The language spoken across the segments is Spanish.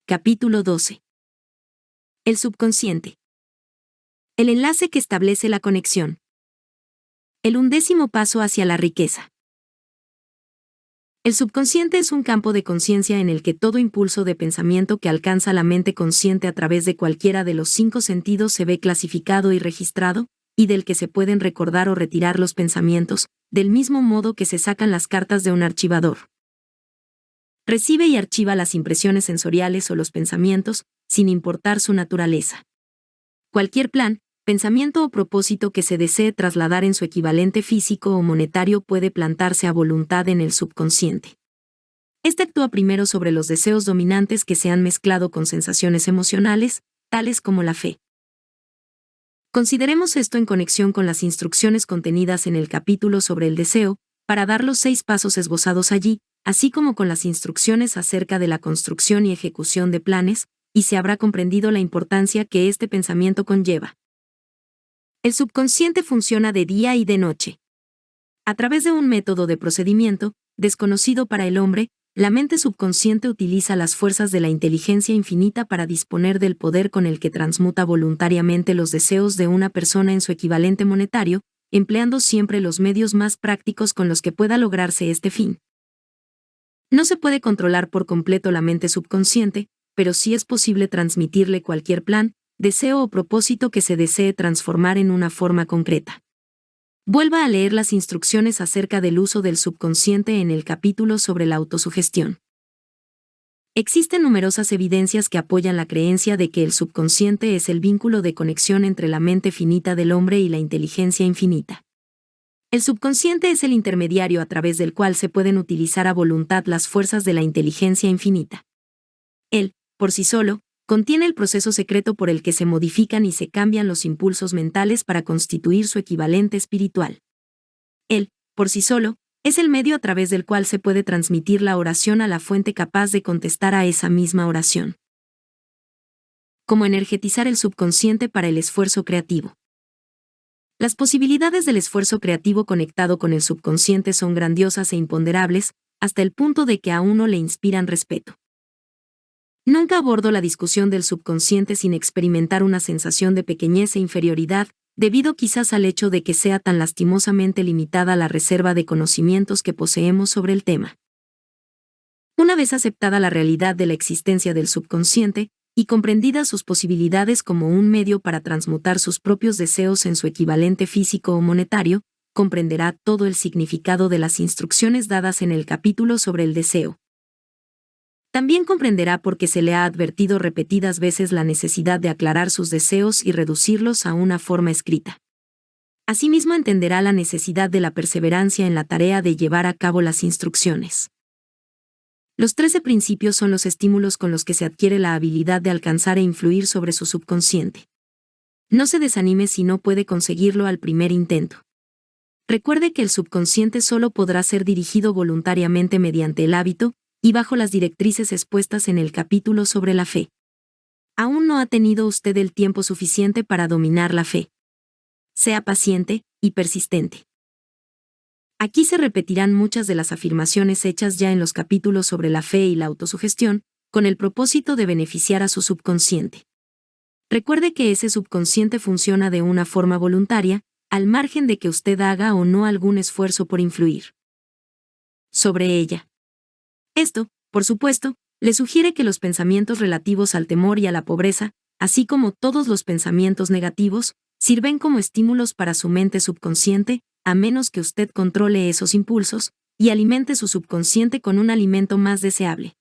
Capítulo 12. El subconsciente. El enlace que establece la conexión. El 11º paso hacia la riqueza. El subconsciente es un campo de conciencia en el que todo impulso de pensamiento que alcanza la mente consciente a través de cualquiera de los 5 sentidos se ve clasificado y registrado, y del que se pueden recordar o retirar los pensamientos, del mismo modo que se sacan las cartas de un archivador. Recibe y archiva las impresiones sensoriales o los pensamientos, sin importar su naturaleza. Cualquier plan, pensamiento o propósito que se desee trasladar en su equivalente físico o monetario puede plantarse a voluntad en el subconsciente. Este actúa primero sobre los deseos dominantes que se han mezclado con sensaciones emocionales, tales como la fe. Consideremos esto en conexión con las instrucciones contenidas en el capítulo sobre el deseo, para dar los 6 pasos esbozados allí, así como con las instrucciones acerca de la construcción y ejecución de planes, y se habrá comprendido la importancia que este pensamiento conlleva. El subconsciente funciona de día y de noche. A través de un método de procedimiento, desconocido para el hombre, la mente subconsciente utiliza las fuerzas de la inteligencia infinita para disponer del poder con el que transmuta voluntariamente los deseos de una persona en su equivalente monetario, empleando siempre los medios más prácticos con los que pueda lograrse este fin. No se puede controlar por completo la mente subconsciente, pero sí es posible transmitirle cualquier plan, deseo o propósito que se desee transformar en una forma concreta. Vuelva a leer las instrucciones acerca del uso del subconsciente en el capítulo sobre la autosugestión. Existen numerosas evidencias que apoyan la creencia de que el subconsciente es el vínculo de conexión entre la mente finita del hombre y la inteligencia infinita. El subconsciente es el intermediario a través del cual se pueden utilizar a voluntad las fuerzas de la inteligencia infinita. Él, por sí solo, contiene el proceso secreto por el que se modifican y se cambian los impulsos mentales para constituir su equivalente espiritual. Él, por sí solo, es el medio a través del cual se puede transmitir la oración a la fuente capaz de contestar a esa misma oración. Cómo energetizar el subconsciente para el esfuerzo creativo. Las posibilidades del esfuerzo creativo conectado con el subconsciente son grandiosas e imponderables, hasta el punto de que a uno le inspiran respeto. Nunca abordo la discusión del subconsciente sin experimentar una sensación de pequeñez e inferioridad, debido quizás al hecho de que sea tan lastimosamente limitada la reserva de conocimientos que poseemos sobre el tema. Una vez aceptada la realidad de la existencia del subconsciente, y comprendidas sus posibilidades como un medio para transmutar sus propios deseos en su equivalente físico o monetario, comprenderá todo el significado de las instrucciones dadas en el capítulo sobre el deseo. También comprenderá por qué se le ha advertido repetidas veces la necesidad de aclarar sus deseos y reducirlos a una forma escrita. Asimismo entenderá la necesidad de la perseverancia en la tarea de llevar a cabo las instrucciones. Los 13 principios son los estímulos con los que se adquiere la habilidad de alcanzar e influir sobre su subconsciente. No se desanime si no puede conseguirlo al primer intento. Recuerde que el subconsciente solo podrá ser dirigido voluntariamente mediante el hábito, y bajo las directrices expuestas en el capítulo sobre la fe. Aún no ha tenido usted el tiempo suficiente para dominar la fe. Sea paciente y persistente. Aquí se repetirán muchas de las afirmaciones hechas ya en los capítulos sobre la fe y la autosugestión, con el propósito de beneficiar a su subconsciente. Recuerde que ese subconsciente funciona de una forma voluntaria, al margen de que usted haga o no algún esfuerzo por influir sobre ella. Esto, por supuesto, le sugiere que los pensamientos relativos al temor y a la pobreza, así como todos los pensamientos negativos, sirven como estímulos para su mente subconsciente, a menos que usted controle esos impulsos, y alimente su subconsciente con un alimento más deseable.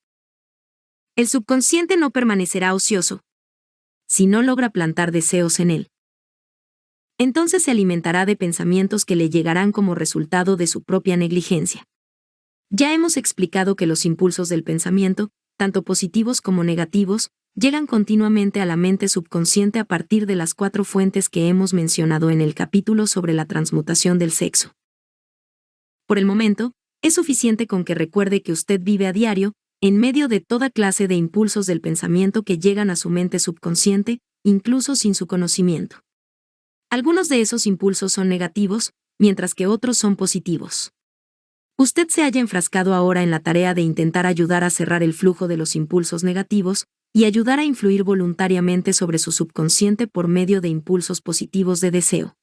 El subconsciente no permanecerá ocioso si no logra plantar deseos en él. Entonces se alimentará de pensamientos que le llegarán como resultado de su propia negligencia. Ya hemos explicado que los impulsos del pensamiento, tanto positivos como negativos, llegan continuamente a la mente subconsciente a partir de las 4 fuentes que hemos mencionado en el capítulo sobre la transmutación del sexo. Por el momento, es suficiente con que recuerde que usted vive a diario, en medio de toda clase de impulsos del pensamiento que llegan a su mente subconsciente, incluso sin su conocimiento. Algunos de esos impulsos son negativos, mientras que otros son positivos. Usted se halla enfrascado ahora en la tarea de intentar ayudar a cerrar el flujo de los impulsos negativos, y ayudar a influir voluntariamente sobre su subconsciente por medio de impulsos positivos de deseo.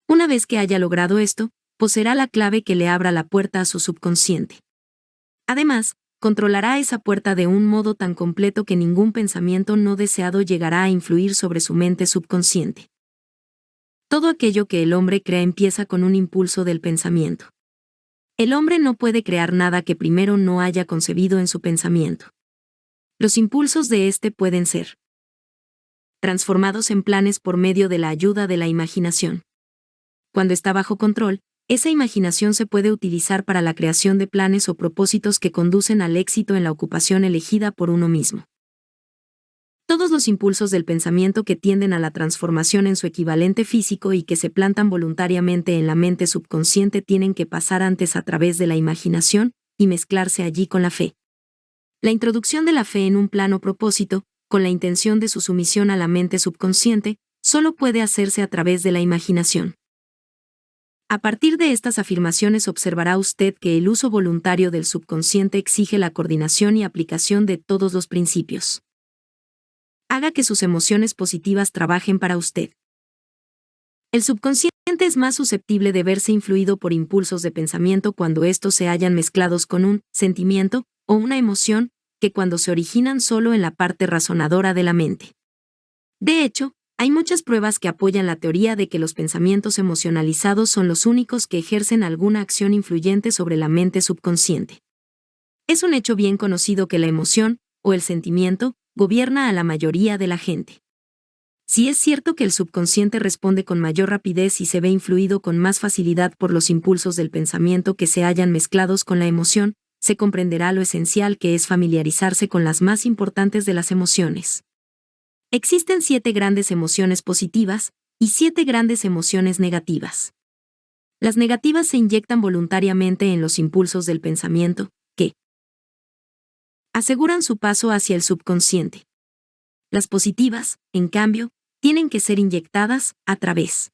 Una vez que haya logrado esto, poseerá la clave que le abra la puerta a su subconsciente. Además, controlará esa puerta de un modo tan completo que ningún pensamiento no deseado llegará a influir sobre su mente subconsciente. Todo aquello que el hombre crea empieza con un impulso del pensamiento. El hombre no puede crear nada que primero no haya concebido en su pensamiento. Los impulsos de este pueden ser transformados en planes por medio de la ayuda de la imaginación. Cuando está bajo control, esa imaginación se puede utilizar para la creación de planes o propósitos que conducen al éxito en la ocupación elegida por uno mismo. Todos los impulsos del pensamiento que tienden a la transformación en su equivalente físico y que se plantan voluntariamente en la mente subconsciente tienen que pasar antes a través de la imaginación y mezclarse allí con la fe. La introducción de la fe en un plano propósito, con la intención de su sumisión a la mente subconsciente, solo puede hacerse a través de la imaginación. A partir de estas afirmaciones observará usted que el uso voluntario del subconsciente exige la coordinación y aplicación de todos los principios. Haga que sus emociones positivas trabajen para usted. El subconsciente es más susceptible de verse influido por impulsos de pensamiento cuando estos se hallan mezclados con un sentimiento o una emoción, que cuando se originan solo en la parte razonadora de la mente. De hecho, hay muchas pruebas que apoyan la teoría de que los pensamientos emocionalizados son los únicos que ejercen alguna acción influyente sobre la mente subconsciente. Es un hecho bien conocido que la emoción, o el sentimiento, gobierna a la mayoría de la gente. Si es cierto que el subconsciente responde con mayor rapidez y se ve influido con más facilidad por los impulsos del pensamiento que se hallan mezclados con la emoción, se comprenderá lo esencial que es familiarizarse con las más importantes de las emociones. Existen 7 grandes emociones positivas y 7 grandes emociones negativas. Las negativas se inyectan voluntariamente en los impulsos del pensamiento, que aseguran su paso hacia el subconsciente. Las positivas, en cambio, tienen que ser inyectadas a través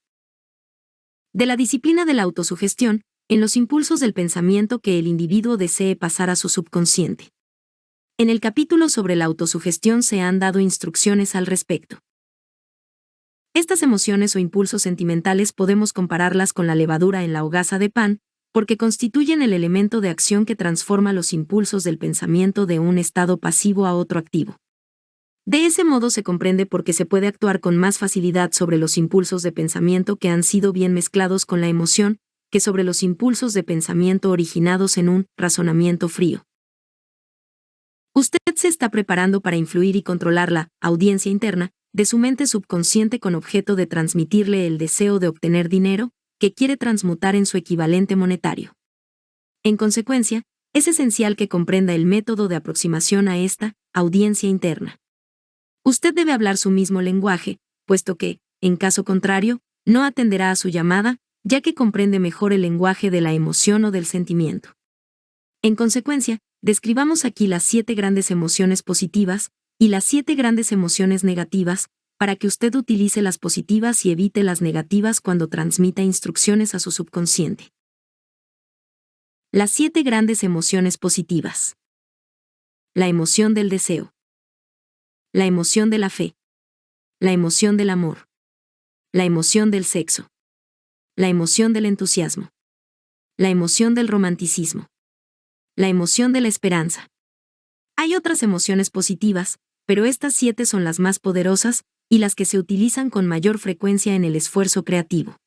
de la disciplina de la autosugestión, en los impulsos del pensamiento que el individuo desee pasar a su subconsciente. En el capítulo sobre la autosugestión se han dado instrucciones al respecto. Estas emociones o impulsos sentimentales podemos compararlas con la levadura en la hogaza de pan, porque constituyen el elemento de acción que transforma los impulsos del pensamiento de un estado pasivo a otro activo. De ese modo se comprende por qué se puede actuar con más facilidad sobre los impulsos de pensamiento que han sido bien mezclados con la emoción, que sobre los impulsos de pensamiento originados en un razonamiento frío. Usted se está preparando para influir y controlar la audiencia interna de su mente subconsciente con objeto de transmitirle el deseo de obtener dinero, que quiere transmutar en su equivalente monetario. En consecuencia, es esencial que comprenda el método de aproximación a esta audiencia interna. Usted debe hablar su mismo lenguaje, puesto que, en caso contrario, no atenderá a su llamada, ya que comprende mejor el lenguaje de la emoción o del sentimiento. En consecuencia, describamos aquí las 7 grandes emociones positivas y las 7 grandes emociones negativas, para que usted utilice las positivas y evite las negativas cuando transmita instrucciones a su subconsciente. Las 7 grandes emociones positivas. La emoción del deseo. La emoción de la fe. La emoción del amor. La emoción del sexo. La emoción del entusiasmo. La emoción del romanticismo. La emoción de la esperanza. Hay otras emociones positivas, pero estas 7 son las más poderosas y las que se utilizan con mayor frecuencia en el esfuerzo creativo.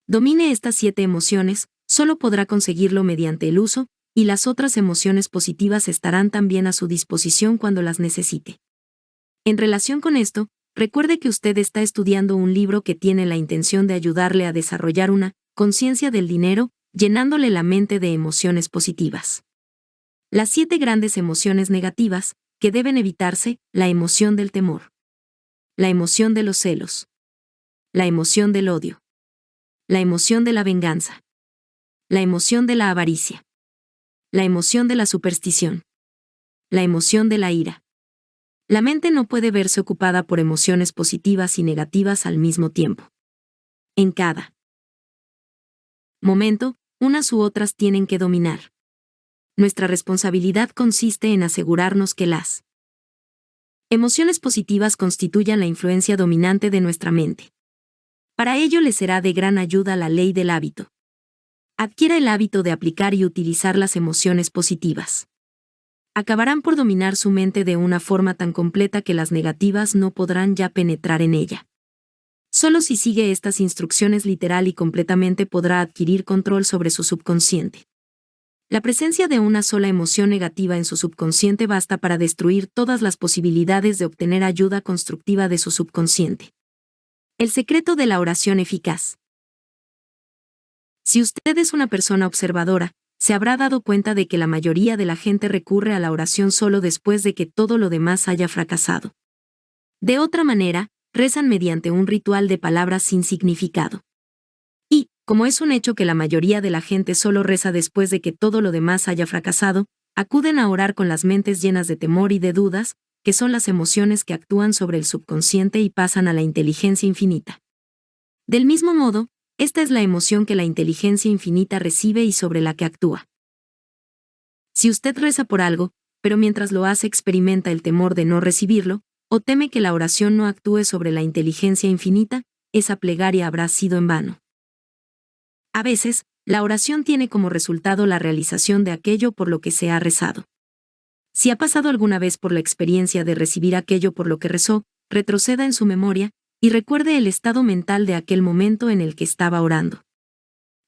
Domine estas 7 emociones, solo podrá conseguirlo mediante el uso, y las otras emociones positivas estarán también a su disposición cuando las necesite. En relación con esto, recuerde que usted está estudiando un libro que tiene la intención de ayudarle a desarrollar una conciencia del dinero, llenándole la mente de emociones positivas. Las 7 grandes emociones negativas, que deben evitarse: la emoción del temor, la emoción de los celos, la emoción del odio, la emoción de la venganza, la emoción de la avaricia, la emoción de la superstición, la emoción de la ira. La mente no puede verse ocupada por emociones positivas y negativas al mismo tiempo. En cada momento, unas u otras tienen que dominar. Nuestra responsabilidad consiste en asegurarnos que las emociones positivas constituyan la influencia dominante de nuestra mente. Para ello le será de gran ayuda la ley del hábito. Adquiera el hábito de aplicar y utilizar las emociones positivas. Acabarán por dominar su mente de una forma tan completa que las negativas no podrán ya penetrar en ella. Solo si sigue estas instrucciones literal y completamente podrá adquirir control sobre su subconsciente. La presencia de una sola emoción negativa en su subconsciente basta para destruir todas las posibilidades de obtener ayuda constructiva de su subconsciente. El secreto de la oración eficaz. Si usted es una persona observadora, se habrá dado cuenta de que la mayoría de la gente recurre a la oración solo después de que todo lo demás haya fracasado. De otra manera, rezan mediante un ritual de palabras sin significado. Y, como es un hecho que la mayoría de la gente solo reza después de que todo lo demás haya fracasado, acuden a orar con las mentes llenas de temor y de dudas, que son las emociones que actúan sobre el subconsciente y pasan a la inteligencia infinita. Del mismo modo, esta es la emoción que la inteligencia infinita recibe y sobre la que actúa. Si usted reza por algo, pero mientras lo hace experimenta el temor de no recibirlo, o teme que la oración no actúe sobre la inteligencia infinita, esa plegaria habrá sido en vano. A veces, la oración tiene como resultado la realización de aquello por lo que se ha rezado. Si ha pasado alguna vez por la experiencia de recibir aquello por lo que rezó, retroceda en su memoria, y recuerde el estado mental de aquel momento en el que estaba orando.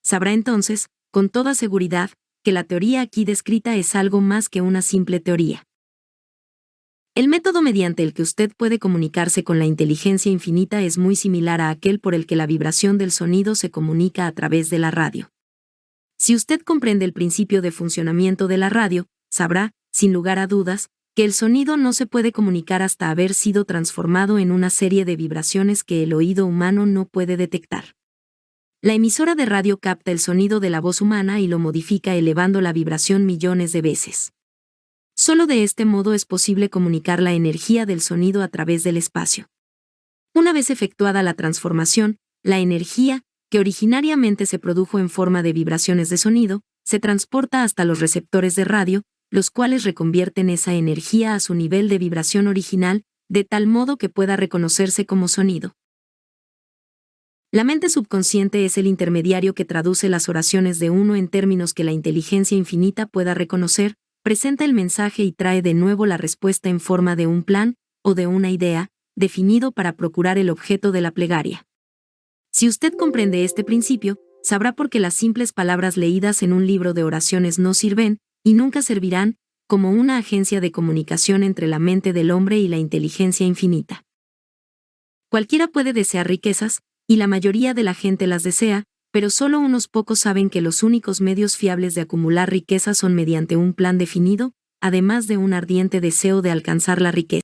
Sabrá entonces, con toda seguridad, que la teoría aquí descrita es algo más que una simple teoría. El método mediante el que usted puede comunicarse con la inteligencia infinita es muy similar a aquel por el que la vibración del sonido se comunica a través de la radio. Si usted comprende el principio de funcionamiento de la radio, sabrá, sin lugar a dudas, que el sonido no se puede comunicar hasta haber sido transformado en una serie de vibraciones que el oído humano no puede detectar. La emisora de radio capta el sonido de la voz humana y lo modifica elevando la vibración millones de veces. Solo de este modo es posible comunicar la energía del sonido a través del espacio. Una vez efectuada la transformación, la energía, que originariamente se produjo en forma de vibraciones de sonido, se transporta hasta los receptores de radio, los cuales reconvierten esa energía a su nivel de vibración original, de tal modo que pueda reconocerse como sonido. La mente subconsciente es el intermediario que traduce las oraciones de uno en términos que la inteligencia infinita pueda reconocer, presenta el mensaje y trae de nuevo la respuesta en forma de un plan, o de una idea, definido para procurar el objeto de la plegaria. Si usted comprende este principio, sabrá por qué las simples palabras leídas en un libro de oraciones no sirven, y nunca servirán, como una agencia de comunicación entre la mente del hombre y la inteligencia infinita. Cualquiera puede desear riquezas, y la mayoría de la gente las desea, pero solo unos pocos saben que los únicos medios fiables de acumular riqueza son mediante un plan definido, además de un ardiente deseo de alcanzar la riqueza.